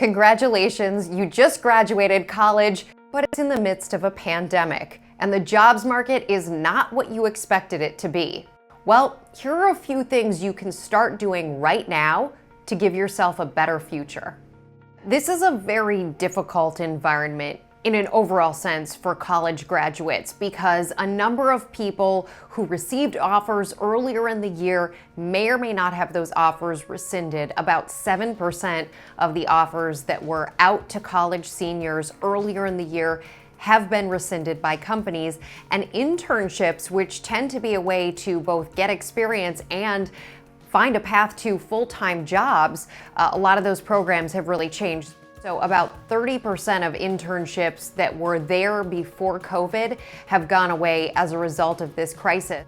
Congratulations, you just graduated college, but it's in the midst of a pandemic, and the jobs market is not what you expected it to be. Well, here are a few things you can start doing right now to give yourself a better future. This is a very difficult environment in an overall sense for college graduates because a number of people who received offers earlier in the year may or may not have those offers rescinded. About 7% of the offers that were out to college seniors earlier in the year have been rescinded by companies, and internships, which tend to be a way to both get experience and find a path to full-time jobs, a lot of those programs have really changed. So about 30% of internships that were there before COVID have gone away as a result of this crisis.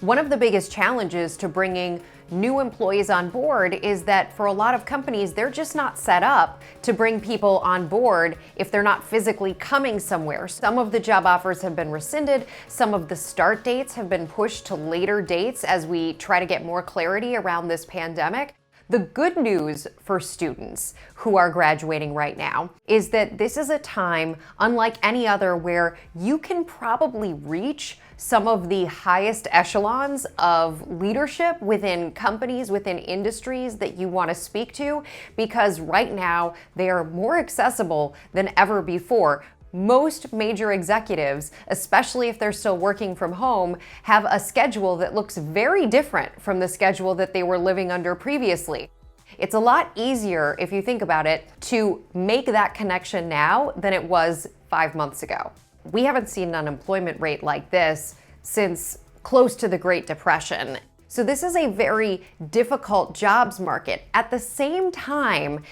One of the biggest challenges to bringing new employees on board is that for a lot of companies, they're just not set up to bring people on board if they're not physically coming somewhere. Some of the job offers have been rescinded. Some of the start dates have been pushed to later dates as we try to get more clarity around this pandemic. The good news for students who are graduating right now is that this is a time unlike any other where you can probably reach some of the highest echelons of leadership within companies, within industries that you want to speak to, because right now they are more accessible than ever before. Most major executives, especially if they're still working from home, have a schedule that looks very different from the schedule that they were living under previously. It's a lot easier, if you think about it, to make that connection now than it was 5 months ago. We haven't seen an unemployment rate like this since close to the Great Depression. So this is a very difficult jobs market. At the same time,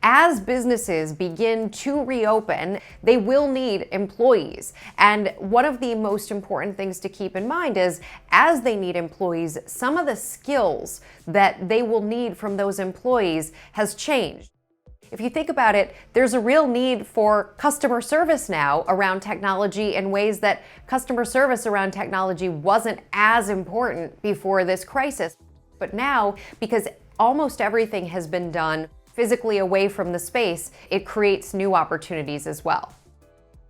as businesses begin to reopen, they will need employees. And one of the most important things to keep in mind is, as they need employees, some of the skills that they will need from those employees has changed. If you think about it, there's a real need for customer service now around technology in ways that customer service around technology wasn't as important before this crisis. But now, because almost everything has been done physically away from the space, it creates new opportunities as well.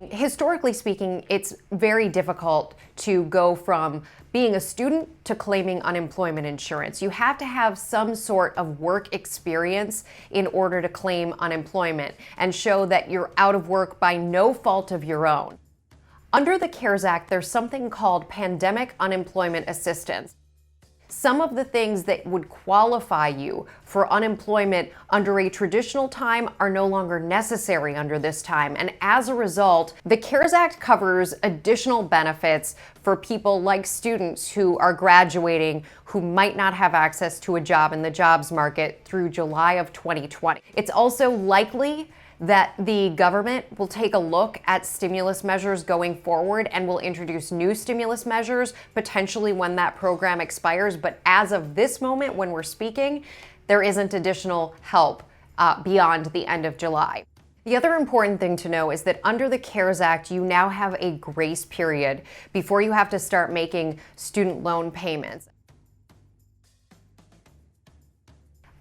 Historically speaking, it's very difficult to go from being a student to claiming unemployment insurance. You have to have some sort of work experience in order to claim unemployment and show that you're out of work by no fault of your own. Under the CARES Act, there's something called pandemic unemployment assistance. Some of the things that would qualify you for unemployment under a traditional time are no longer necessary under this time. And as a result, the CARES Act covers additional benefits for people like students who are graduating who might not have access to a job in the jobs market through July of 2020. It's also likely that the government will take a look at stimulus measures going forward and will introduce new stimulus measures potentially when that program expires. But as of this moment when we're speaking, there isn't additional help beyond the end of July. The other important thing to know is that under the CARES Act, you now have a grace period before you have to start making student loan payments.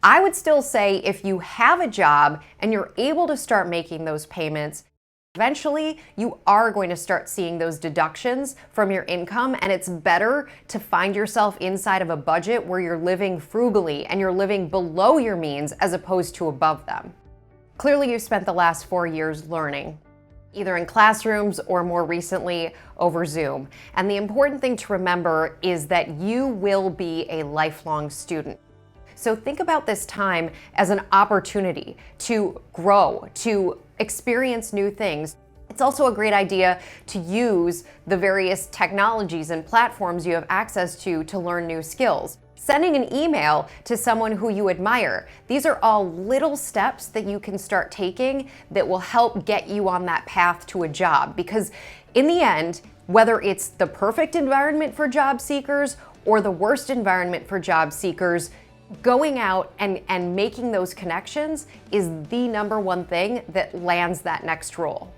I would still say if you have a job and you're able to start making those payments, eventually you are going to start seeing those deductions from your income, and it's better to find yourself inside of a budget where you're living frugally and you're living below your means as opposed to above them. Clearly, you've spent the last 4 years learning, either in classrooms or more recently over Zoom. And the important thing to remember is that you will be a lifelong student. So think about this time as an opportunity to grow, to experience new things. It's also a great idea to use the various technologies and platforms you have access to learn new skills. Sending an email to someone who you admire. These are all little steps that you can start taking that will help get you on that path to a job. Because in the end, whether it's the perfect environment for job seekers or the worst environment for job seekers, going out and making those connections is the number one thing that lands that next role.